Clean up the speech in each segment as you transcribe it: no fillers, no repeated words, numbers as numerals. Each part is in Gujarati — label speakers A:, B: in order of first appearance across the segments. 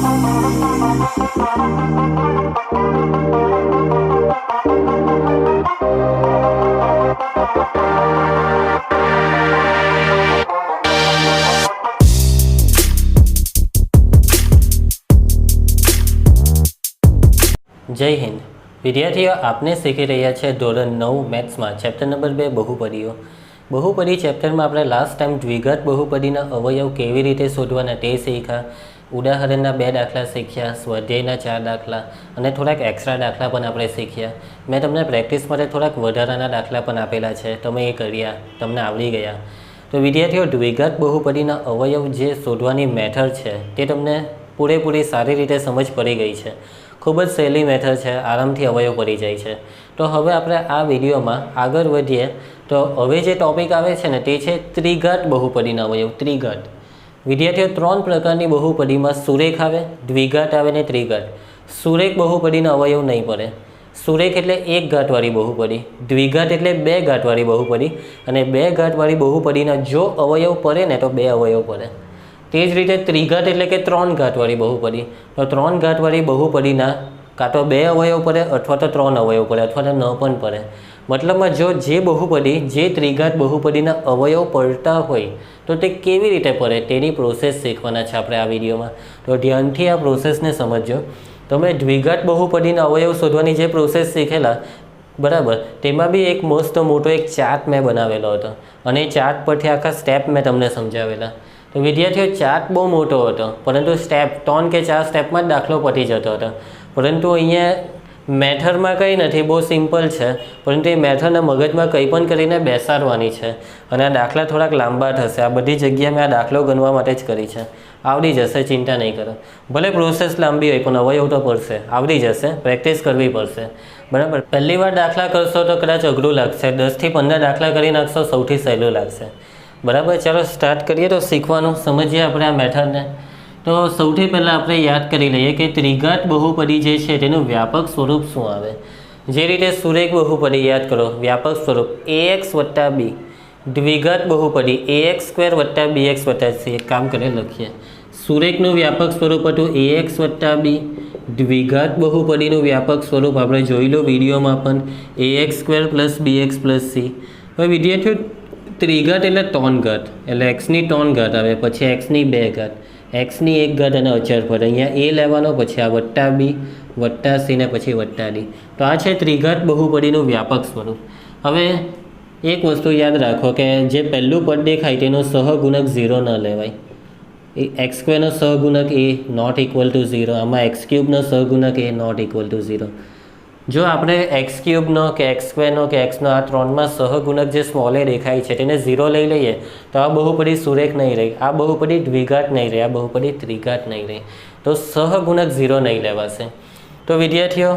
A: जय हिंद विद्यार्थीओ, आपने शीखी रह्या छे धोरण 9 मैथ्स में चैप्टर नंबर 2 बहुपदीओ। बहुपदी चैप्टर में आपणे लास्ट टाइम द्विघात बहुपदीना अवयव केवी रीते शोधवाना ते शीख्या। उदाहरणना 2 दाखला शीख्या, स्वाध्यायना 4 दाखला अने थोड़ाक एक्स्ट्रा दाखला पण आपणे शीख्या। मैं तमने प्रेक्टिस माटे थोड़ाक वधाराना दाखला पण आपेला छे, तमे ए कर्या, तमने आवडी गया। तो विद्यार्थीओ, द्विघात बहुपदीना अवयव जे शोधवानी मेथड छे ते तमने पूरेपूरी सारी रीते समझ पड़ी गई है। खूब ज सहेली मेथड है, आरामथी अवयव पड़ी जाए है। तो हवे आपणे आ विडियो में आगळ वधीए। तो हवे जे टॉपिक आवे छे ने ते छे त्रिघात बहुपदीना अवयव। त्रिघात विद्यार्थीओ, 3 प्रकारनी बहुपदी में सुरेख आवे, द्विघात आवे ने त्रिघात। सुरेख बहुपदीना अवयव नहीं पड़े। सुरेख एटले 1 घातवाળી बहुपदी, द्विघात एटले 2 घातवाળી बहुपदी अने 2 घातवाળી बहुपदीना जो अवयव पड़े ने तो 2 अवयव पड़े। तेज रीते त्रिघात एटले के 3 घातवाળી बहुपदी। तो 3 घातवाળી बहुपदीना कां तो 2 अवयव पड़े अथवा तो 3 अवयव पड़े अथवा तो न पण पड़े। मतलब में जो जे बहुपदी जे त्रिघात बहुपदीना अवयव पड़ता होय तो ते केवी रीते पड़े तेनी प्रोसेस शीखवाना छे आपणे आ विडियोमां। तो ध्यानथी आ प्रोसेसने समजजो। तमे द्विघात बहुपदीना अवयव शोधवानी जे प्रोसेस शीखेला बराबर, तेमां बी एक मस्त मोटो एक चार्ट मैं बनावेलो हतो अने चार्ट परथी आखा स्टेप मैं तमने समजावेला। तो विद्यार्थीओ, चार्ट बहुत मोटो हतो परंतु स्टेप 3 के 4 स्टेप में दाखलो पती जतो हतो। परंतु अहींया मेथड में कई नहीं, बहुत सिंपल है। परंतु ये मेथड मगज में कई पण करीने बेसाडवानी छे अने आ दाखला थोड़ाक लांबा थशे। आ बधी जग्याए मैं आ दाखलो गणवा माटे ज करी छे। आवड़ी जशे, चिंता नहीं करो। भले प्रोसेस लांबी होय पण अवयव तो पड़शे, आवड़ी जशे, प्रेक्टिस करवी पड़शे बराबर। पहली बार दाखला करशो तो कदाच अघरू लागशे, 10 થી 15 दाखला करी नाखशो सौथी सहेलुं लागशे बराबर। चलो स्टार्ट करिए। तो सीखवानुं समझिए अपने आ मेथड ने। तो सौथी पहला आपणे याद करी लईए कि त्रिघात बहुपदी जे छे तेनुं व्यापक स्वरूप शुं आवे। जे रीते सुरेख बहुपदी याद करो, व्यापक स्वरूप ax + b। द्विघात बहुपदी ax² + bx + c। एक काम करे लखीए। सुरेखनुं व्यापक स्वरूप हतुं ax + b। द्विघात बहुपदीनुं व्यापक स्वरूप आपणे जोईलो विडियोमां पण ax² + bx + c। हवे विद्यार्थीओ, त्रिघात एटले 3 घात, एटले x ની 3 घात आवे, पछी x ની 2 घात, x ની 1 घात अने अचर पद। अहींया a लेवानो, पछी आ +b +c ने पछी +d। तो आ छे त्रिघात बहुपदीनुं व्यापक स्वरूप। हवे एक वस्तु याद राखो कि जे पहलू पद देखाय तेनो सहगुणक 0 न लेवाय। x² नो सहगुणक a ≠ 0, आमां x³ नो सहगुणक a ≠ 0। जो आपणे x³ नो के x² नो के x नो आ 3 में सहगुणक जे स्मॉल ए देखाय छे तेने 0 लई लईए तो आ बहुपदी सुरेख नहीं रही, आ बहुपदी द्विघात नहीं रही, आ बहुपदी त्रिघात नहीं रही। तो सहगुणक 0 नहीं लेवाशे। तो विद्यार्थीओ,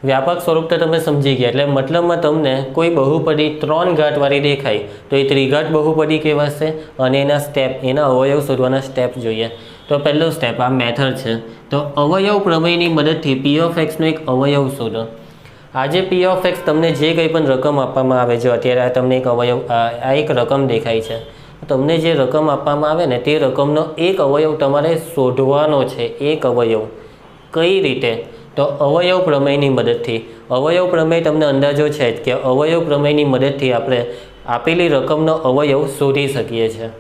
A: व्यापक स्वरूप तो तमे समझी गया। एटले मतलब में तमने कोई बहुपदी 3 घातवाળી देखाय तो ये त्रिघात बहुपदी कहेवाशे अने एना स्टेप, एना अवयव शोधवाना स्टेप जोईए। तो पहलो स्टेप आ मेथड है। तो अवयव प्रमेयनी मददथी p ऑफ x नो एक अवयव शोधो। आज p ऑफ x तमने जे कंई पण रकम आपवामां आवे, जो अत्यारे तमने एक अवयव आ एक रकम देखाय छे, तमने जे रकम आपवामां आवे ने ते रकमनो एक अवयव तमारे शोधवानो छे। एक अवयव कई रीते? तो अवयव प्रमेयनी मददथी। अवयव प्रमेय तमने अंदाजो छे कि अवयव प्रमेयनी मददथी आपणे आपेली रकमनो अवयव शोधी शकीए छीए।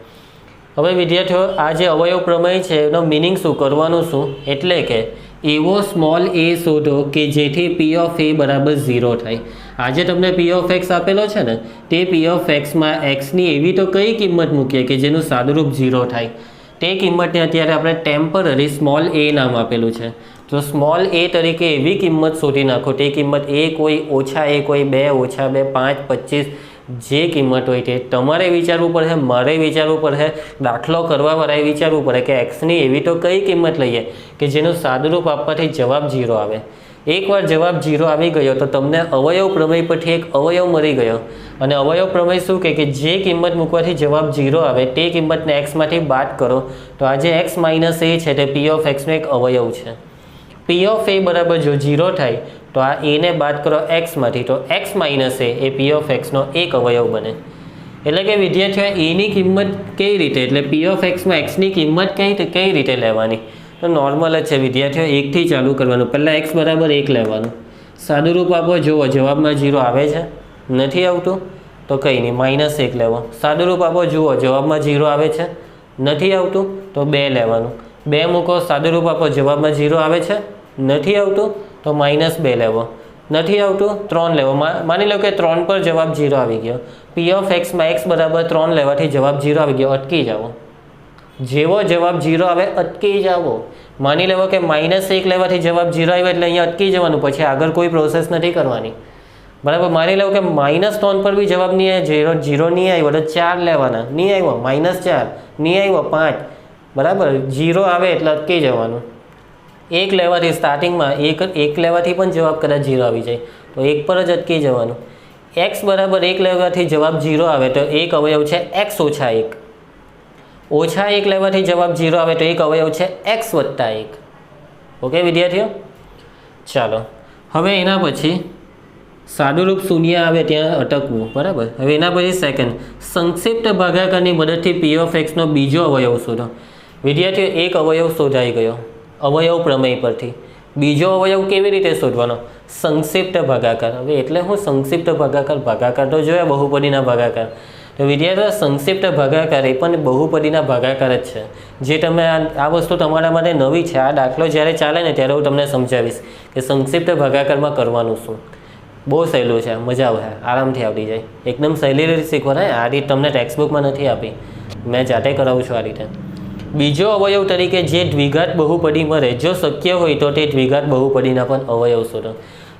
A: हवे विद्यार्थीओ, आ जे अवयव प्रमेय छे एनो मीनिंग शुं, करवानुं शुं, एटले के एवो स्मॉल a शोधो कि जेथी p ऑफ a = 0 थाय। आज तमने p ऑफ x आपेलो छे ने ते p ऑफ x में x नी एवी तो कई किंमत मूकीए कि जेनुं सादुरूप 0 थाय। ते किंमतने अत्यारे आपणे टेम्पररी स्मॉल a नाम आपेलुं छे। तो स्मॉल a तरीके एवी किंमत शोधी नाखो, ते किंमत a कोई -a कोई 2 - 2 5 25 जे किंमत होय ते तमारे विचारवुं पड़े, मारे विचारवुं पड़े, दाखलो करवावाळाए विचारवुं पड़े कि x नी एवी तो कई किंमत लईए कि जेनुं सादुरूप आपवाथी जवाब 0 आवे। एक बार जवाब 0 आवी गयो तो तमने अवयव प्रमेय परथी एक अवयव मळी गयो। अने अवयव प्रमेय शुं कहे कि जे किंमत मूकवाथी जवाब 0 आवे ते किंमतने x मांथी बाद करो तो आ जे x - a छे ते p ऑफ x नो एक अवयव छे। p ऑफ a बराबर जो 0 थाय तो आ a ने बाद करो x मांथी तो x - a ए p ऑफ x नो एक अवयव बने। एटले के विद्यार्थीओ a नी किंमत कई रीते, एटले p ऑफ x में x नी किंमत कई रीते लेवानी? તો નોર્મલ જ છે વિદ્યાર્થીઓ, 1 થી ચાલુ કરવાનું. પહેલાં x બરાબર 1 લેવાનું. સાદું રૂપ આપો. જુઓ જવાબમાં 0 આવે છે, નથી આવતું તો કંઈ નહીં, -1 લેવો. સાદું રૂપ આપો. જુઓ જવાબમાં 0 આવે છે, નથી આવતું તો 2 લેવાનું. 2 મૂકો. સાદું રૂપ આપો. જવાબમાં 0 આવે છે, નથી આવતું તો -2 લેવો. નથી આવતું 3 લેવો. માની લો કે 3 પર જવાબ 0 આવી ગયો. p ઓફ x માં x બરાબર 3 લેવાથી જવાબ 0 આવી ગયો. અટકી જાઓ. જેવો જવાબ 0 આવે અટકી જાઓ. માની લેવો કે -1 લેવાથી જવાબ 0 આવ્યો એટલે અહીંયા અટકી જવાનું, પછી આગળ કોઈ પ્રોસેસ નથી કરવાની. બરાબર. માની લો કે -3 પર બી જવાબ નહીં આવ્યો, 0 નહીં આવ્યો તો 4 લેવાના. નહીં આવ્યો -4, નહીં આવ્યો 5. બરાબર. 0 આવે એટલે અટકી જવાનું. 1 લેવાથી સ્ટાર્ટિંગમાં 1 લેવાથી પણ જવાબ કદાચ 0 આવી જાય તો 1 પર જ અટકી જવાનું. x બરાબર 1 લેવાથી જવાબ 0 આવે તો એક અવયવ છે x ઓછા 1. ઓછા 1 લેવાથી જવાબ 0 આવે તો એક અવયવ છે x વત્તા 1. ઓકે વિદ્યાર્થીઓ, ચાલો હવે એના પછી સાદુરૂપ શૂન્ય આવે ત્યાં અટકવું. બરાબર. હવે એના પછી સેકન્ડ, સંક્ષિપ્ત ભાગાકારની મદદથી p ઓફ x નો બીજો અવયવ શોધો. વિદ્યાર્થીઓ, એક અવયવ શોધાઈ ગયો અવયવ પ્રમેય પરથી. બીજો અવયવ કેવી રીતે શોધવાનો? સંક્ષિપ્ત ભાગાકાર. હવે એટલે હું સંક્ષિપ્ત ભાગાકાર? ભાગાકાર તો જોયા બહુપદીના ભાગાકાર. તો વિદ્યાર્થીઓ, સંક્ષિપ્ત ભાગાકાર એ પણ બહુપદીના ભાગાકાર જ છે. જે તમે આ વસ્તુ તમારા માટે નવી છે. આ દાખલો જ્યારે ચાલે ને ત્યારે હું તમને સમજાવીશ કે સંક્ષિપ્ત ભાગાકારમાં કરવાનું શું. બહુ સહેલું છે, મજા આવે, આરામથી આવડી જાય. એકદમ સહેલી રીતે શીખવાના. આ રીત તમને ટેક્સ્ટબુકમાં નથી આપી, મેં જાતે કરાવું છું આ રીતે. બીજો અવયવ તરીકે જે દ્વિઘાત બહુપદી મળે, જો શક્ય હોય તો તે દ્વિઘાત બહુપદીના પણ અવયવ શોધો.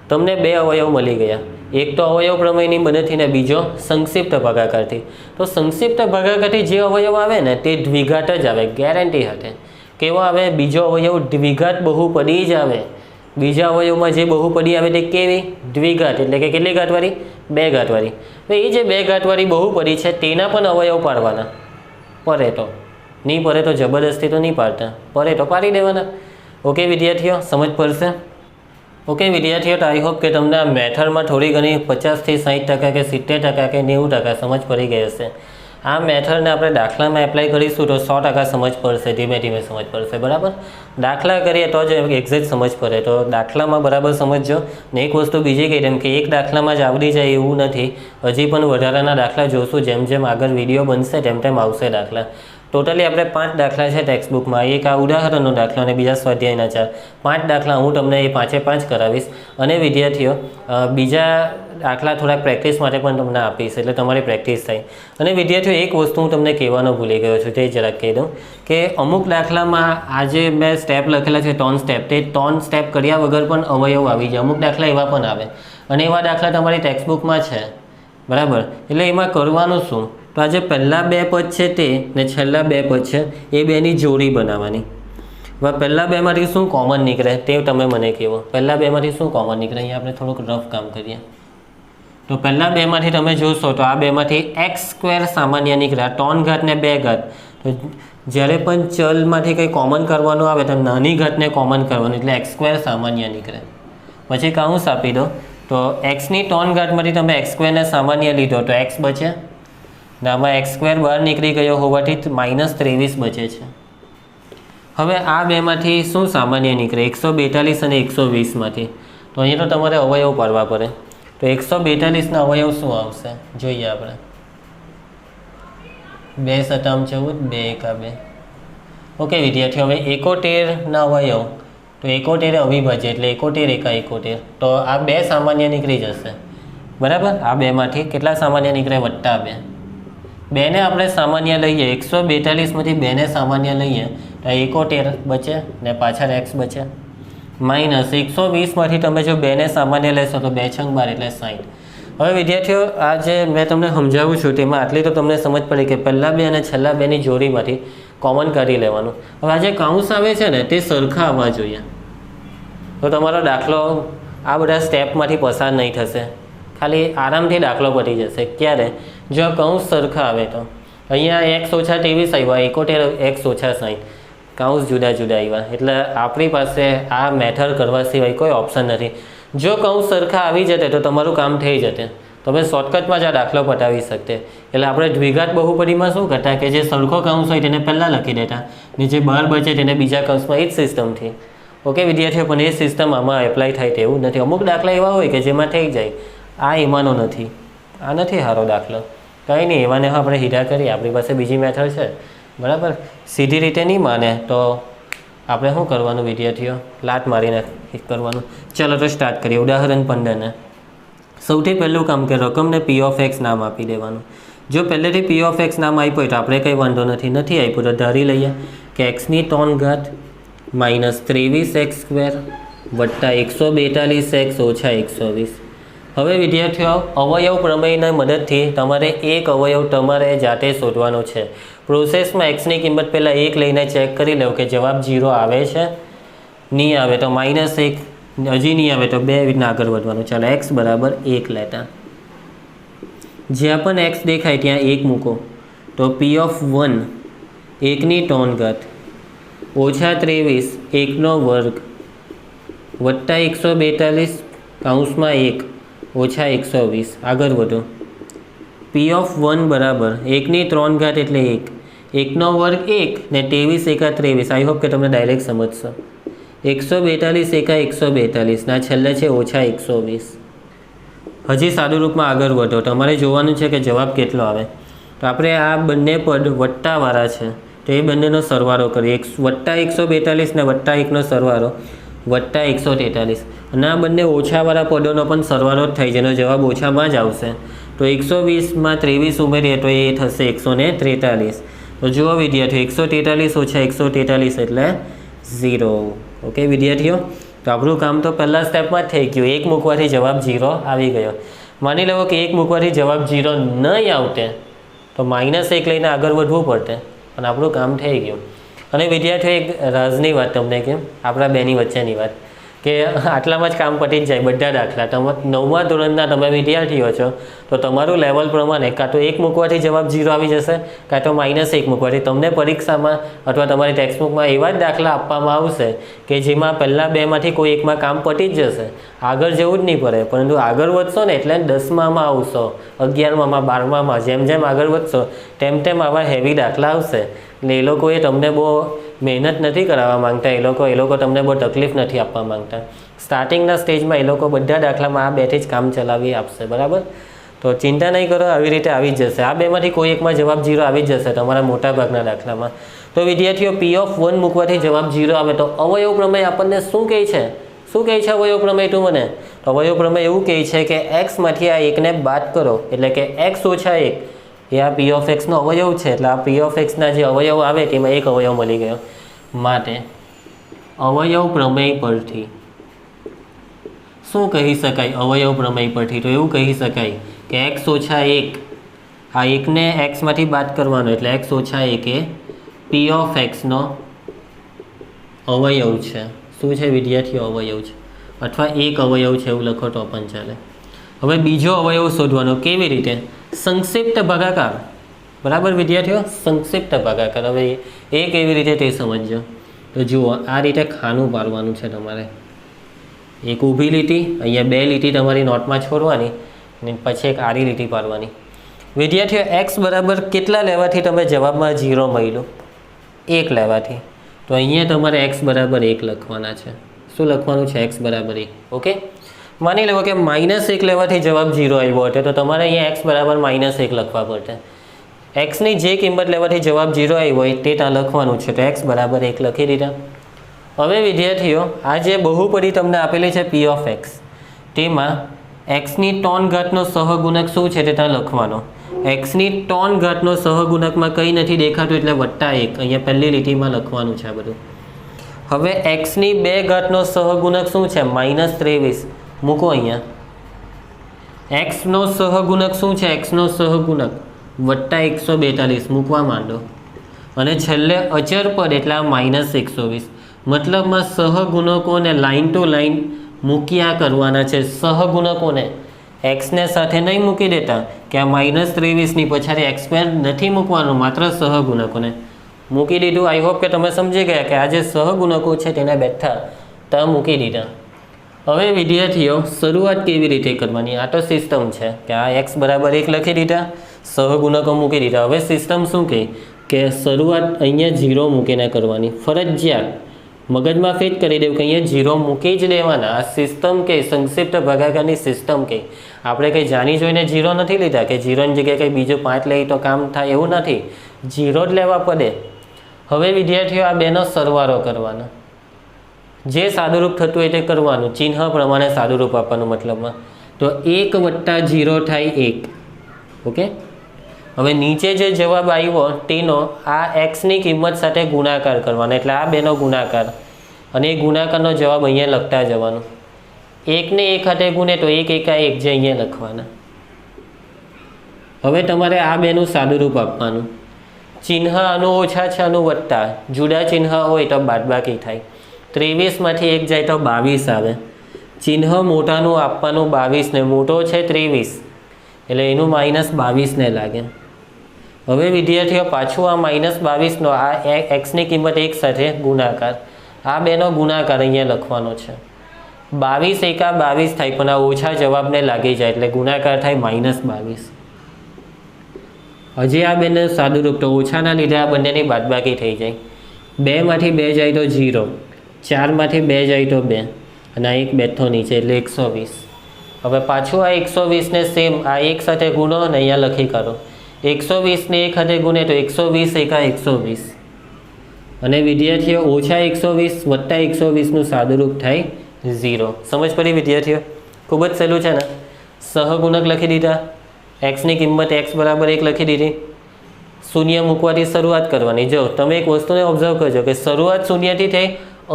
A: તમને 2 અવયવ મળી ગયા. એક તો અવયવ પ્રમેયની મદદથી ને બીજો સંક્ષિપ્ત ભાગાકારથી. તો સંક્ષિપ્ત ભાગાકારથી જે અવયવ આવે ને તે દ્વિઘાત જ આવે, ગેરંટી સાથે. કેવો આવે? બીજો અવયવ દ્વિઘાત બહુપદી જ આવે. બીજા અવયવમાં જે બહુપદી આવે તે કેવી? દ્વિઘાત. એટલે કે કેટલી ઘાતવાળી? 2 ઘાતવાળી. તો એ જે 2 ઘાતવાળી બહુપદી છે તેના પણ અવયવ પાડવાના. પડે તો નહીં, પડે તો જબરદસ્તી તો નહીં પાડતા, પડે તો પાડી દેવાના. ઓકે વિદ્યાર્થીઓ, સમજ પડશે? ઓકે વિદ્યાર્થીઓ, તો આઈ હોપ કે તમને આ મેથડમાં થોડી ઘણી 50 થી 60% કે 70% કે 90% સમજ પડી ગઈ હશે. આ મેથડને આપણે દાખલામાં એપ્લાય કરીશું તો 100% સમજ પડશે, ધીમે ધીમે સમજ પડશે. બરાબર. દાખલા કરીએ તો જ એક્ઝેક્ટ સમજ પડે. તો દાખલામાં બરાબર સમજજો. ને એક વસ્તુ બીજી કહી તેમ કે એક દાખલામાં જ આવડી જાય એવું નથી. હજી પણ વધારાના દાખલા જોશું. જેમ જેમ આગળ વિડીયો બનશે તેમ તેમ આવશે દાખલા. ટોટલી આપણે 5 દાખલા છે ટેક્સ્ટબુકમાં. એક આ ઉદાહરણનો દાખલો અને બીજા સ્વાધ્યાયના 4. 5 દાખલા હું તમને એ 5 કરાવીશ. અને વિદ્યાર્થીઓ, બીજા દાખલા થોડાક પ્રેક્ટિસ માટે પણ તમને આપીશ, એટલે તમારી પ્રેક્ટિસ થાય. અને વિદ્યાર્થીઓ, એક વસ્તુ હું તમને કહેવાનો ભૂલી ગયો છું, તે જરાક કહી દઉં કે અમુક દાખલામાં આજે મેં સ્ટેપ લખેલા છે 3 સ્ટેપ, તે 3 સ્ટેપ કર્યા વગર પણ અવયવ આવી જાય. અમુક દાખલા એવા પણ આવે અને એવા દાખલા તમારી ટેક્સ્ટબુકમાં છે. બરાબર. એટલે એમાં કરવાનું શું? તો આજે પહેલાં 2 પદ છે તે ને છેલ્લા 2 પદ છે એ બેની જોડી બનાવવાની. હવે પહેલાં 2 માંથી શું કોમન નીકળે તે તમે મને કહો. પહેલાં 2 માંથી શું કોમન નીકળે? અહીંયા આપણે થોડુંક રફ કામ કરીએ. તો પહેલાં 2 માંથી તમે જોશો તો આ 2 માંથી x² સામાન્ય નીકળે. 3 ઘાત ને 2 ઘાત. તો જ્યારે પણ ચલમાંથી કંઈ કોમન કરવાનું આવે તો નાની ઘાતને કોમન કરવાનું, એટલે x² સામાન્ય નીકળે. પછી કાઉન્સ આપી દો. તો xની 3 ઘાતમાંથી તમે x² ને સામાન્ય લીધો તો x બચે. આમાં x² બહાર નીકળી ગયો હોવાથી -23 બચે છે. હવે આ 2 માંથી શું સામાન્ય નીકળે? 142 અને 120 માંથી. તો અહીંયા તો તમારે અવયવ પાડવા પડે. તો 142ના અવયવ શું આવશે જોઈએ આપણે. 2 સતામ 14, 2 એકા 2. ઓકે વિદ્યાર્થીઓ, હવે 71ના અવયવ તો 71 અવિભાજ્ય એટલે 71 એકા 71. તો આ 2 સામાન્ય નીકળી જશે. બરાબર. આ 2 માંથી કેટલા સામાન્ય નીકળે? +2. 2 ને આપણે સામાન્ય લઈએ, 142 માંથી 2 ને સામાન્ય લઈએ તો 71 બચે ને પાછળ x બચે. -120 માંથી તમે જો 2 ને સામાન્ય લેશો તો 2 × 12 એટલે 60. હવે વિદ્યાર્થીઓ, આ જે મેં તમને સમજાવું છું તેમાં આટલી તો તમને સમજ પડી કે પહેલાં 2 અને છેલ્લા 2ની જોડીમાંથી કોમન કાઢી લેવાનું. હવે આ જે કાઉન્સ આવે છે ને તે સરખા આવવા જોઈએ. તો તમારો દાખલો આ બધા સ્ટેપમાંથી પસાર નહીં થશે. ખાલી આરામથી દાખલો પતી જશે. ક્યારે? જો કૌંસ સરખા આવે તો. અહીંયા x ઓછા 23 આવ્યા, 71 x ઓછા 60. કૌંસ જુદા જુદા આવ્યા. એટલે આપણી પાસે આ મેથડ કરવા સિવાય કોઈ ઓપ્શન નથી. જો કૌંસ સરખા આવી જતે તો તમારું કામ થઈ જતે. તમે શોર્ટકટમાં જ આ દાખલો પતાવી શકતે. એટલે આપણે દ્વિઘાત બહુપદીમાં શું કરતા કે જે સરખો કૌંસ હોય તેને પહેલાં લખી દેતા ને જે બહાર બચે તેને બીજા કૌંસમાં. એ જ સિસ્ટમથી. ઓકે વિદ્યાર્થીઓ, પણ એ સિસ્ટમ આમાં એપ્લાય થાય તેવું નથી. અમુક દાખલા એવા હોય કે જેમાં થઈ જાય, આ એમાંનો નથી. આ નથી સારો દાખલો. કંઈ નહીં, એવાને આપણે હીરા કરીએ. આપણી પાસે બીજી મેથડ છે, બરાબર. સીધી રીતે નહીં માને તો આપણે શું કરવાનું વિદ્યાર્થીઓ? લાત મારીને કરવાનું. ચલો તો સ્ટાર્ટ કરીએ. ઉદાહરણ 15 સૌથી પહેલું કામ કે રકમને પી ઓફ એક્સ નામ આપી દેવાનું. જો પહેલેથી પી ઓફ એક્સ નામ આપ્યું હોય તો આપણે કંઈ વાંધો નથી આપ્યું તો ધારી લઈએ કે એક્સની 3 ઘાત માઇનસ 23x² વત્તા 142x ઓછા 120. હવે વિદ્યાર્થીઓ, અવયવ પ્રમેયના મદદથી તમારે એક અવયવ તમારે જાતે શોધવાનો છે. પ્રોસેસમાં એક્સની કિંમત પહેલાં 1 લઈને ચેક કરી લો કે જવાબ 0 આવે છે. નહીં આવે તો -1, હજી નહીં આવે તો 2 રીતના આગળ વધવાનું. ચાલો એક્સ બરાબર 1 લેતા. જ્યાં પણ એક્સ દેખાય ત્યાં 1 મૂકો તો પી ઓફ 1 1ની 3 ઘાત ઓછા 23 1નો વર્ગ વત્તા 142 કૌંસમાં 1 ઓછા 120. આગળ વધો. પી ઓફ 1 બરાબર 1ની 3 ઘાત એટલે 1, 1નો વર્ગ 1 ને 23 એકા 23. આઈ હોપ કે તમને ડાયરેક્ટ સમજશો. 142 એકા 142 ના છેલ્લે છે ઓછા 120. હજી સાદું રૂપમાં આગળ વધો. તમારે જોવાનું છે કે જવાબ કેટલો આવે. તો આપણે આ બંને પદ વત્તાવાળા છે તો એ બંનેનો સરવાળો કરીએ. વત્તા 142 ને વત્તા 1નો સરવાળો વત્તા 143. અને આ બંને ઓછાવાળા પદોનો પણ સરવાળો જ થાય, જેનો જવાબ ઓછામાં જ આવશે. તો 120માં 23 ઉમેરીએ તો એ થશે 143. તો જુઓ વિદ્યાર્થીઓ, 143 ઓછા 143 એટલે 0. ઓકે વિદ્યાર્થીઓ, તો આપણું કામ તો પહેલા સ્ટેપમાં જ થઈ ગયું. 1 મૂકવાથી જવાબ 0 આવી ગયો. માની લો કે 1 મૂકવાથી જવાબ 0 નહીં આવતે તો -1 લઈને આગળ વધવું પડતે અને આપણું કામ થઈ ગયું. અને વિદ્યાર્થીઓ, એક રાજની વાત તમને કેમ, આપણા બેની વચ્ચેની વાત, કે આટલામાં જ કામ પતી જ જાય બધા દાખલા. તમે 9મા ધોરણના તમે વિદ્યાર્થીઓ છો તો તમારું લેવલ પ્રમાણે કાં તો 1 મૂકવાથી જવાબ 0 આવી જશે, કાં તો -1 મૂકવાથી. તમને પરીક્ષામાં અથવા તમારી ટેક્સ્ટબુકમાં એવા જ દાખલા આપવામાં આવશે કે જેમાં પહેલાં 2માંથી કોઈ એકમાં કામ પતી જ જશે, આગળ જવું જ નહીં પડે. પરંતુ આગળ વધશો ને એટલે 10મામાં આવશો, 11મામાં, 12મામાં, જેમ જેમ આગળ વધશો તેમ તેમ આવા હેવી દાખલા આવશે. એટલે એ લોકોએ તમને બહુ મહેનત નથી કરાવવા માંગતા. એ લોકો તમને બહુ તકલીફ નથી આપવા માંગતા. સ્ટાર્ટિંગના સ્ટેજમાં એ લોકો બધા દાખલામાં આ 2થી જ કામ ચલાવી આપશે, બરાબર. તો ચિંતા નહીં કરો, આવી રીતે આવી જ જશે. આ 2માંથી કોઈ એકમાં જવાબ 0 આવી જ જશે તમારા મોટાભાગના દાખલામાં. તો વિદ્યાર્થીઓ, પી ઓફ 1 મૂકવાથી જવાબ 0 આવે તો અવયવ પ્રમેય આપણને શું કહે છે? શું કહે છે અવયવ પ્રમેય? તું મને તો અવયવ પ્રમેય એવું કહે છે કે એક્સમાંથી આ 1ને બાદ કરો એટલે કે x ઓછા 1 એ આ પી ઓફ એક્સનો અવયવ છે. એટલે આ પી ઓફ એક્સના જે અવયવ આવે તેમાં એક અવયવ મળી ગયો. માટે અવયવ પ્રમેય પરથી શું કહી શકાય? અવયવ પ્રમેય પરથી તો એવું કહી શકાય કે x ઓછા 1, આ 1ને એક્સમાંથી બાદ કરવાનો એટલે x ઓછા 1 એ પી ઓફ એક્સનો અવયવ છે. શું છે વિદ્યાર્થીઓ? અવયવ છે, અથવા એક અવયવ છે એવું લખો તો પણ ચાલે. હવે બીજો અવયવ શોધવાનો. કેવી રીતે? સંક્ષિપ્ત ભાગાકાર. બરાબર વિદ્યાર્થીઓ, સંક્ષિપ્ત ભાગાકાર. હવે એ કેવી રીતે તે સમજજો. તો જુઓ, આ રીતે ખાનું પાડવાનું છે તમારે. એક ઊભી લીટી, અહીંયા 2 લીટી તમારી નોટમાં છોડવાની અને પછી એક આડી લીટી પાડવાની. વિદ્યાર્થીઓ, એક્સ બરાબર કેટલા લેવાથી તમે જવાબમાં 0 મળ્યું? 1 લેવાથી. તો અહીંયા તમારે એક્સ બરાબર 1 લખવાના છે. શું લખવાનું છે? એક્સ બરાબર 1. ઓકે, માની લો કે -1 લેવાથી જવાબ 0 આવ્યો હતો તો તમારે અહીંયા એક્સ બરાબર -1 લખવા પડશે. એક્સની જે કિંમત લેવાથી જવાબ 0 આવ્યો હોય તે ત્યાં લખવાનું છે. તો એક્સ બરાબર 1 લખી દીધા. હવે વિદ્યાર્થીઓ, આ જે બહુપદી તમને આપેલી છે પી ઓફ એક્સ, તેમાં એક્સની 3 ઘાતનો સહગુણક શું છે તે ત્યાં લખવાનો. એક્સની 3 ઘાતનો સહગુણકમાં કંઈ નથી દેખાતું એટલે +1. અહીંયા પહેલી લીટીમાં લખવાનું છે આ બધું. હવે એક્સની 2 ઘાતનો સહગુણક શું છે? -23. મૂકો અહીંયા. એક્સનો સહગુણક શું છે? એક્સનો સહગુણક +142. મૂકવા માંડો. અને છેલ્લે અચર પદ એટલે આ -120. મતલબમાં સહગુણકોને લાઇન ટુ લાઇન મૂક્યા કરવાના છે. સહગુણકોને એક્સને સાથે નહીં મૂકી દેતા કે આ -23ની પછાડી x² નથી મૂકવાનું, માત્ર સહગુણકોને મૂકી દીધું. આઈ હોપ કે તમે સમજી ગયા કે આ જે સહગુણકો છે તેને બેઠા ત્યાં મૂકી દીધા. હવે વિદ્યાર્થીઓ શરૂઆત કેવી રીતે કરવાની? આ તો સિસ્ટમ છે કે આ x બરાબર 1 લખી દીધા, સહગુણકો મૂકી દીધા. હવે સિસ્ટમ શું કહે કે શરૂઆત અહીંયા 0 મૂકીને કરવાની, ફરજિયાત મગજમાં ફિટ કરી દેવું કે અહીંયા 0 મૂકી જ દેવાના. આ સિસ્ટમ કે સંક્ષિપ્ત ભાગાકારની સિસ્ટમ કે આપણે કંઈ જાણી જોઈને 0 નથી લીધા કે 0ની જગ્યાએ કંઈ બીજું 5 લઈ તો કામ થાય, એવું નથી. 0 જ લેવા પડે. હવે વિદ્યાર્થીઓ આ બેનો સરવાળો કરવાનો, જે સાદુરૂપ થતું હોય તે કરવાનું, ચિહ્ન પ્રમાણે સાદુરૂપ આપવાનું મતલબમાં. તો 1 + 0 થાય 1. ઓકે, હવે નીચે જે જવાબ આવ્યો તેનો આ એક્સની કિંમત સાથે ગુણાકાર કરવાનો, એટલે આ બેનો ગુણાકાર, અને એ ગુણાકારનો જવાબ અહીંયા લખતા જવાનું. 1 ને 1 સાથે ગુણે તો 1 × 1 જે અહીંયા લખવાના. હવે તમારે આ બેનું સાદુરૂપ આપવાનું. ચિહ્ન આનું ઓછા છે, આનું વત્તા, જુદા ચિહ્ન હોય તો બાદબાકી થાય. 23માંથી 1 જાય તો 22 આવે. ચિહ્ન મોટાનું આપવાનું 22 ને, મોટો છે 23 એટલે એનું -22 ને લાગે. હવે વિદ્યાર્થીઓ પાછું આ -22નો આ એક્સની કિંમત 1 સાથે ગુણાકાર, આ બેનો ગુણાકાર અહીંયા લખવાનો છે. 22 × 22 થાય, પણ આ ઓછા જવાબને લાગી જાય એટલે ગુણાકાર થાય -22. હજી આ બેને સાદુરૂપ તો ઓછાના લીધે આ બંનેની બાદબાકી થઈ જાય. 2માંથી 2 જાય તો 0, 4માંથી 2 જાય તો 2, અને આ 1 બેઠો નીચે એટલે 120. હવે પાછું આ 120ને સેમ આ 1 સાથે ગુણો અને અહીંયા લખી કાઢો. 120ને 1 સાથે ગુણે તો 120 × 120, અને વિદ્યાર્થીઓ ઓછા 120 વત્તા 120નું સાદુરૂપ થાય 0. સમજ પડી વિદ્યાર્થીઓ? ખૂબ જ સહેલું છે ને. સહગુણક લખી દીધા, એક્સની કિંમત x બરાબર 1 લખી દીધી, શૂન્ય મૂકવાથી શરૂઆત કરવાની. જો તમે એક વસ્તુને ઓબ્ઝર્વ કરજો કે શરૂઆત શૂન્યથી થઈ,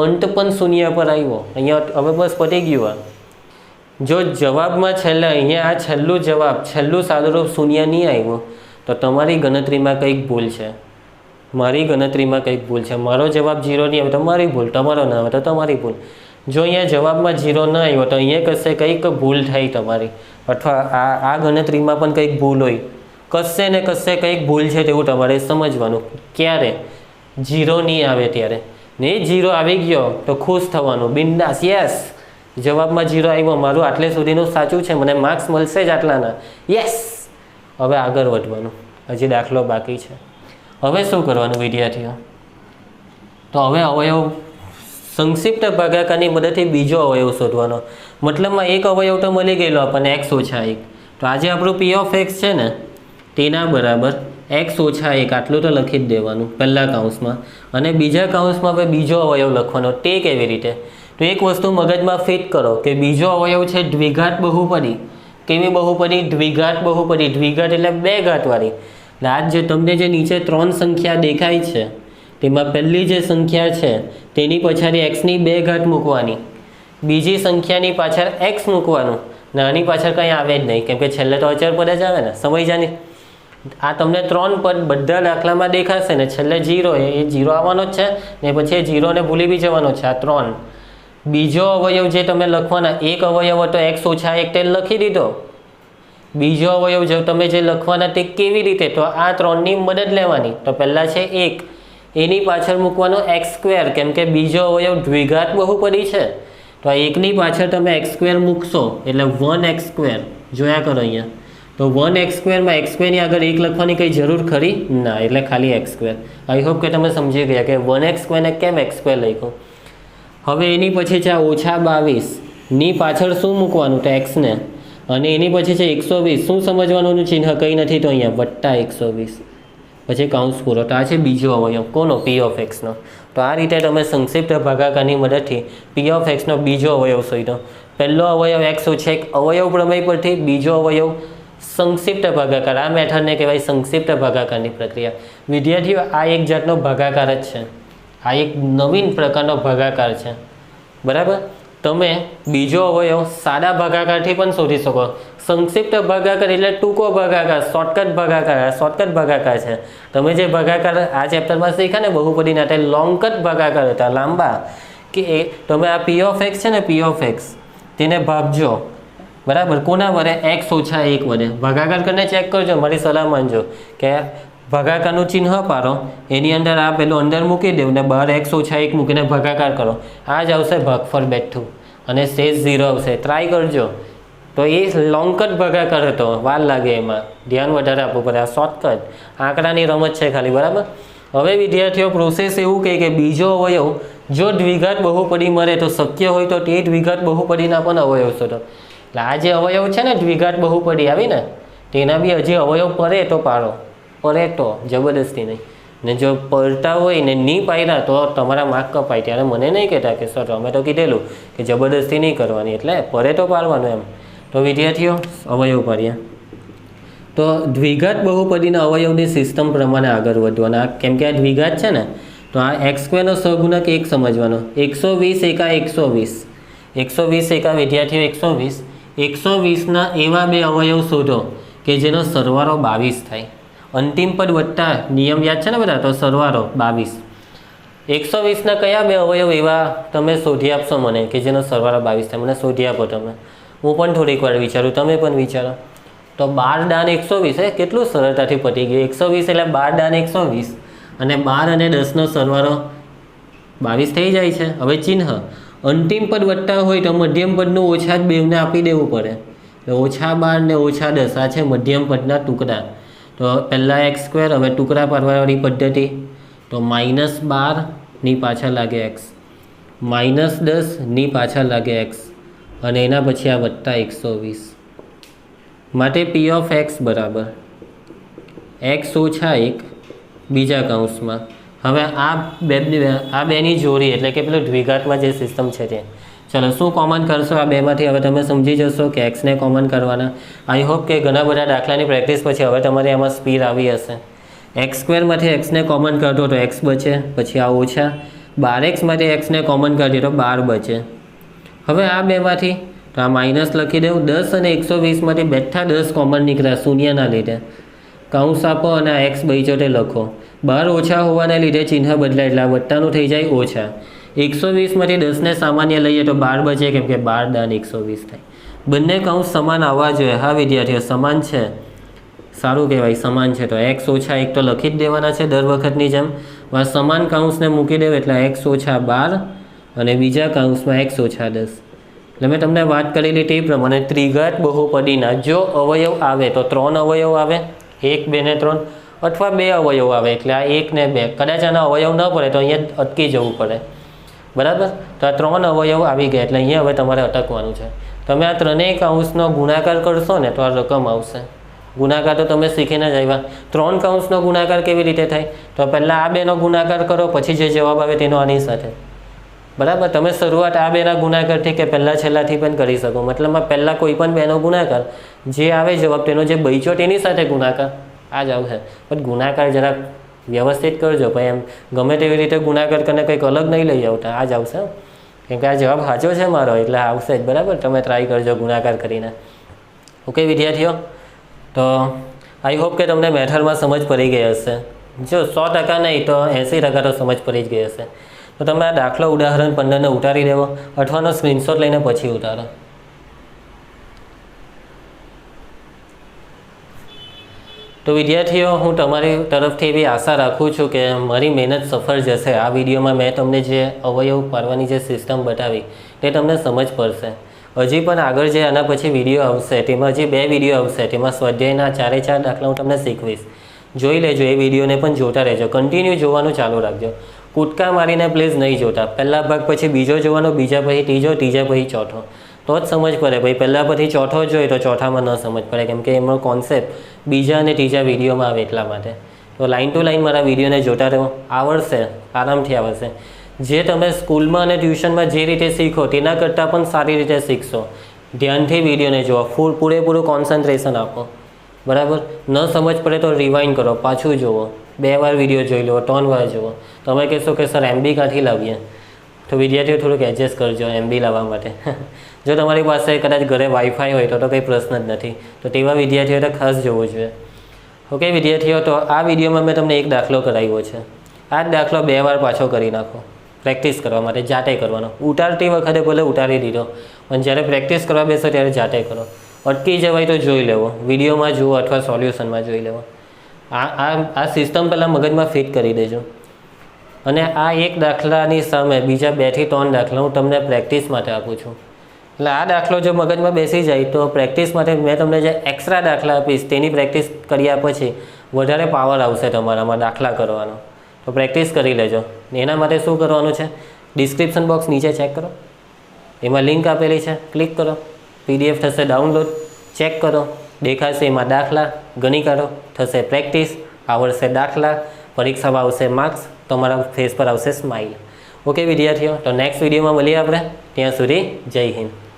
A: અંત પણ શૂન્ય પર આવ્યો. અહીંયા હવે બસ પતી ગયું. જો જવાબમાં છેલ્લે અહીંયા આ છેલ્લું જવાબ, છેલ્લું સાદુરૂપ શૂન્ય નહીં આવ્યું તો તમારી ગણતરીમાં કંઈક ભૂલ છે, મારી ગણતરીમાં કંઈક ભૂલ છે. મારો જવાબ 0 નહીં આવે તો મારી ભૂલ, તમારો ના આવે તો તમારી ભૂલ. જો અહીંયા જવાબમાં 0 ન આવ્યો તો અહીંયા કશે કંઈક ભૂલ થઈ તમારી, અથવા આ ગણતરીમાં પણ કંઈક ભૂલ હોય, કશે ને કશે કંઈક ભૂલ છે તેવું તમારે સમજવાનું. ક્યારે? 0 નહીં આવે ત્યારે. ને 0 આવી ગયો તો ખુશ થવાનું, બિંદાસ, યસ જવાબમાં 0 આવ્યો, મારું આટલે સુધીનું સાચું છે, મને માર્ક્સ મળશે જ આટલાના, યસ. હવે આગળ વધવાનું, હજી દાખલો બાકી છે. હવે શું કરવાનું વિદ્યાર્થીઓ? તો હવે અવયવ સંક્ષિપ્ત ભાગાકારની મદદથી બીજો અવયવ શોધવાનો. મતલબમાં એક અવયવ તો મળી ગયેલો આપણને x - 1, તો આજે આપણું p(x) છે ને તેના બરાબર x - 1 આટલું તો લખી જ દેવાનું પહેલા કાઉન્સમાં, અને બીજા કાઉન્સમાં હવે બીજો અવયવ લખવાનો. તે કેવી રીતે? તો એક વસ્તુ મગજમાં ફિટ કરો કે બીજો અવયવ છે દ્વિઘાત બહુપદી. કેવી બહુપદી? દ્વિઘાત બહુપદી. દ્વિઘાત એટલે 2 ઘાતવાળી. આજ જે તમને જે નીચે 3 સંખ્યા દેખાય છે તેમાં પહેલી જે સંખ્યા છે તેની પછાડી xની 2 ઘાત મૂકવાની, બીજી સંખ્યાની પાછળ x મૂકવાનું, નાની પાછળ કંઈ આવે જ નહીં, કેમ કે છેલ્લે તો અચળ પદ જ આવે ને. સમજ્યાની? આ તમને 3 પદ બધા દાખલામાં દેખાશે ને, છેલ્લે 0 એ 0 આવવાનો જ છે ને, પછી એ 0ને ભૂલી બી જવાનો છે. આ 3. બીજો અવયવ જે તમે લખવાના, એક અવયવ હતો x - 1 તે લખી દીધો. બીજો અવયવ જો તમે જે લખવાના તે કેવી રીતે? તો આ 3ની મદદ લેવાની. તો પહેલાં છે 1, એની પાછળ મૂકવાનો x², કેમ કે બીજો અવયવ દ્વિઘાત બહુપદી છે. તો આ 1ની પાછળ તમે x² મૂકશો એટલે 1x². જોયા કરો અહીંયા. તો 1x² માં x² ની આગળ 1 લખવાની કંઈ જરૂર ખરી? ના, એટલે ખાલી x². આઈ હોપ કે તમે સમજી ગયા કે 1x² ને કેમ x² લખ્યું. હવે એની પછી છે -22 ની પાછળ શું મૂકવાનું? તો x ને, અને એની પછી છે 120. શું સમજવાનું ચિહ્ન? કંઈ નથી, તો અહીંયા +120, પછી કાઉન્સ પૂરો. તો આ છે બીજો અવયવ. કોનો? p(x) નો. તો આ રીતે તમે સંક્ષિપ્ત ભાગાકારની મદદથી p(x) નો બીજો અવયવ શોધ્યો. પહેલો અવયવ x - 1 અવયવ પ્રમેય પરથી, બીજો અવયવ સંક્ષિપ્ત ભાગાકાર. આ મેથડને કહેવાય સંક્ષિપ્ત ભાગાકારની પ્રક્રિયા. વિદ્યાર્થીઓ આ એક જાતનો ભાગાકાર જ છે, આ એક નવીન પ્રકારનો ભાગાકાર છે. બરાબર? તમે બીજો અવયવ સાદા ભાગાકારથી પણ શોધી શકો. સંક્ષિપ્ત ભાગાકાર એટલે ટૂંકો ભાગાકાર, શોર્ટકટ ભાગાકાર. શોર્ટકટ ભાગાકાર છે. તમે જે ભાગાકાર આ ચેપ્ટરમાં શીખ્યા ને બહુપદીના, તે લોંગકટ ભાગાકાર હતા, લાંબા. કે એ તમે આ p(x) છે ને, p(x) તેને ભાગજો. બરાબર? કોના વડે? x - 1 વડે. ભાગાકાર કરીને ચેક કરજો, મારી સલાહ માનજો કે ભાગાકારનું ચિહ્ન પાડો, એની અંદર આ પેલું અંદર મૂકી દેવું ને બહાર x - 1 મૂકીને ભાગાકાર કરો. આ જ આવશે ભાગફળ બેઠું. અને શેષ 0 આવશે. ટ્રાય કરજો. તો એ લોંગ કટ ભાગાકાર હતો, વાર લાગે એમાં, ધ્યાન વધારે આપવું પડે. આ શોર્ટકટ આંકડાની રમત છે ખાલી, બરાબર. હવે વિદ્યાર્થીઓ પ્રોસેસ એવું કહે કે બીજો અવયવ જો દ્વિઘાત બહુપદી મળે તો શક્ય હોય તો તે દ્વિઘાત બહુપદીના પણ અવયવ શોધો. એટલે આ જે અવયવ છે ને દ્વિઘાત બહુપદી આવી ને તેના બી હજી અવયવ પડે તો પાડો, પડે તો જબરદસ્તી નહીં. ને જો પડતા હોય ને નહીં પાડ્યા તો તમારા માર્ક કપાય. ત્યારે મને નહીં કહેતા કે સર અમે તો કીધેલું કે જબરદસ્તી નહીં કરવાની, એટલે પડે તો પાડવાનું એમ. તો વિદ્યાર્થીઓ અવયવ પાડ્યા. તો દ્વિઘાત બહુપદીના અવયવની સિસ્ટમ પ્રમાણે આગળ વધવાના. કેમ કે આ દ્વિઘાત છે ને તો આ x² સહગુણક 1 સમજવાનો. 120 એકા 120, 120 એકા વિદ્યાર્થીઓ 120. 120ના એવા બે અવયવ શોધો કે જેનો સરવાળો 22 થાય. અંતિમ પદ વત્તા નિયમ યાદ છે ને બધા, તો સરવાળો 22. 120ના કયા બે અવયવ એવા તમે શોધી આપશો મને કે જેનો સરવાળો 22 થાય? મને શોધી આપો તમે. હું પણ થોડીક વાર વિચારું, તમે પણ વિચારો. તો 12 દાન 120, કેટલું સરળતાથી પતી ગયું. 120 એટલે 12 દાન 120 અને 12 અને 10નો સરવાળો 22 થઈ જાય છે. હવે ચિહ્ન અંતિમ પદ વત્તા હોય તો મધ્યમ પદનું ઓછા જ બેવને આપી દેવું પડે. -12 ને -10 આ છે મધ્યમ પદના ટુકડા. તો પહેલાં x², હવે ટુકડા પાડવાવાળી પદ્ધતિ. તો -12 ની પાછળ લાગે x, -10 ની પાછળ લાગે x અને એના પછી આ વત્તા 120. માટે p ઓફ x બરાબર x ઓછા 1 બીજા કૌંસમાં. હવે આ બેની જોડી એટલે કે પેલું દ્વિઘાતમાં જે સિસ્ટમ છે તે. ચલો શું કોમન કરશો આ બેમાંથી? હવે તમે સમજી જશો કે એક્સને કોમન કરવાના. આઈ હોપ કે ઘણા બધા દાખલાની પ્રેક્ટિસ પછી હવે તમારે એમાં સ્પીડ આવી હશે. x²માંથી એક્સને કોમન કરતો તો x બચે, પછી આ ઓછા 12x એક્સને કોમન કરી તો 12 બચે. હવે આ બેમાંથી તો આ માઇનસ લખી દેવું. 10 અને 120માંથી બેઠા 10 કોમન નીકળ્યા શૂન્યના લીધે. કૌંસ આપો અને આ એક્સ બચ્યો તે લખો. 12 ઓછા હોવાને લીધે ચિહ્ન બદલાય એટલે આ વત્તાનું થઈ જાય ઓછા. 120માંથી 10ને સામાન્ય લઈએ તો 12 બચે, કેમ કે 12 દાન 120 થાય. બંને કૌંસ સમાન આવવા જોઈએ. હા વિદ્યાર્થીઓ સમાન છે, સારું કહેવાય, સમાન છે. તો x ઓછા 1 તો લખી જ દેવાના છે દર વખતની જેમ. સમાન કૌંસને મૂકી દેવું એટલે x ઓછા 12 અને બીજા કૌંસમાં x ઓછા 10. એટલે મેં તમને વાત કરેલી તે પ્રમાણે ત્રિઘાત બહુપદીના જો અવયવ આવે તો 3 અવયવ આવે, 1, 2 ને 3, અથવા 2 અવયવ આવે એટલે આ 1 ને 2. કદાચ આના અવયવ ન પડે તો અહીંયા અટકી જવું પડે, બરાબર. તો આ 3 અવયવ આવી ગયા એટલે અહીંયા હવે તમારે અટકવાનું છે. તમે આ ત્રણેય કૌંસનો ગુણાકાર કરશો ને તો આ રકમ આવશે. ગુણાકાર તો તમે શીખીને જ આવ્યા. 3 કૌંસનો ગુણાકાર કેવી રીતે થાય? તો પહેલાં આ બેનો ગુણાકાર કરો, પછી જે જવાબ આવે તેનો આની સાથે, બરાબર. તમે શરૂઆત આ બેના ગુણાકારથી કે પહેલાં છેલ્લાથી પણ કરી શકો. મતલબમાં પહેલાં કોઈ પણ બેનો ગુણાકાર જે આવે જવાબ તેનો જે બચ્યો તેની સાથે ગુણાકાર આ જ આવશે. પણ ગુણાકાર જરાક વ્યવસ્થિત કરજો ભાઈ, એમ ગમે તેવી રીતે ગુણાકાર કરીને કંઈક અલગ નહીં લઈ આવતા, આ જ આવશે. કેમ કે આ જવાબ સાચો છે મારો એટલે આવશે જ, બરાબર. તમે ટ્રાય કરજો ગુણાકાર કરીને. ઓકે વિદ્યાર્થીઓ, તો આઈ હોપ કે તમને મેથડમાં સમજ પડી ગઈ હશે. જો 100% નહીં તો 80% તો સમજ પડી જ ગઈ હશે. તો તમે આ દાખલો ઉદાહરણ 15ને ઉતારી દેવો અથવાનો સ્ક્રીનશોટ લઈને પછી ઉતારો. તો વિદ્યાર્થીઓ, હું તમારી તરફથી એવી આશા રાખું છું કે મારી મહેનત સફળ જશે. આ વિડીયોમાં મેં તમને જે અવયવ પાડવાની જે સિસ્ટમ બતાવી તે તમને સમજ પડશે. હજી પણ આગળ જે આના પછી વિડીયો આવશે તેમાં હજી 2 વિડીયો આવશે, તેમાં સ્વાધ્યાયના 4 દાખલા હું તમને શીખવીશ. જોઈ લેજો, એ વિડીયોને પણ જોતા રહેજો, કન્ટિન્યુ જોવાનું ચાલુ રાખજો. કૂદકા મારીને પ્લીઝ નહીં જોતા. પહેલા ભાગ પછી બીજો જોવાનો, બીજા પછી ત્રીજો, ત્રીજા પછી ચોથો, તો જ સમજ પડે. ભાઈ પહેલાં પછી ચોથો જોઈએ તો ચોથામાં ન સમજ પડે, કેમ કે એમનો કોન્સેપ્ટ બીજા અને ત્રીજા વિડીયોમાં આવે એટલા માટે. તો લાઇન ટુ લાઇન મારા વિડીયોને જોતા રહો, આવડશે, આરામથી આવડશે. જે તમે સ્કૂલમાં અને ટ્યુશનમાં જે રીતે શીખો તેના કરતાં પણ સારી રીતે શીખશો. ધ્યાનથી વિડીયોને જુઓ, પૂરેપૂરું કોન્સન્ટ્રેશન આપો, બરાબર. ન સમજ પડે તો રિવાઇન્ડ કરો, પાછું જુઓ, 2 વાર વિડીયો જોઈ લો, 3 વાર જુઓ. તમે કહેશો કે સર MB ક્યાંથી લાવીએ? તો વિદ્યાર્થીઓ થોડુંક એડજસ્ટ કરજો MB લાવવા માટે. જો તમારી પાસે કદાચ ઘરે વાઈફાઈ હોય તો કંઈ પ્રશ્ન જ નથી. તો તેવા વિદ્યાર્થીઓએ ખાસ જોવું જોઈએ. ઓકે વિદ્યાર્થીઓ, તો આ વિડીયોમાં મેં તમને એક દાખલો કરાવ્યો છે. આ જ દાખલો 2 વાર પાછો કરી નાખો પ્રેક્ટિસ કરવા માટે. જાતે કરવાનો. ઉતારતી વખતે ભલે ઉતારી દીધો, પણ જ્યારે પ્રેક્ટિસ કરવા બેસો ત્યારે જાતે કરો. અટકી જવાય તો જોઈ લેવો, વિડીયોમાં જુઓ અથવા સોલ્યુશનમાં જોઈ લેવો. આ સિસ્ટમ પહેલાં મગજમાં ફિટ કરી દેજો. અને આ એક દાખલાની સામે બીજા 2 થી 3 દાખલા હું તમને પ્રેક્ટિસ માટે આપું છું. એટલે આ દાખલો જો મગજમાં બેસી જાય તો પ્રેક્ટિસ માટે મેં તમને જે એક્સ્ટ્રા દાખલા આપીશ તેની પ્રેક્ટિસ કર્યા પછી વધારે પાવર આવશે તમારામાં દાખલા કરવાનો. તો પ્રેક્ટિસ કરી લેજો. એના માટે શું કરવાનું છે, ડિસ્ક્રિપ્શન બોક્સ નીચે ચેક કરો, એમાં લિંક આપેલી છે, ક્લિક કરો, PDF થશે ડાઉનલોડ, ચેક કરો, દેખાશે એમાં દાખલા, ગણી કાઢો, થશે પ્રેક્ટિસ, આવડશે દાખલા, પરીક્ષામાં આવશે માર્ક્સ, તમારા ફેસ પર આવશે સ્માઇલ. ઓકે વિદ્યાર્થીઓ, તો નેક્સ્ટ વિડીયોમાં મળીએ આપણે. ત્યાં સુધી જય હિન્દ.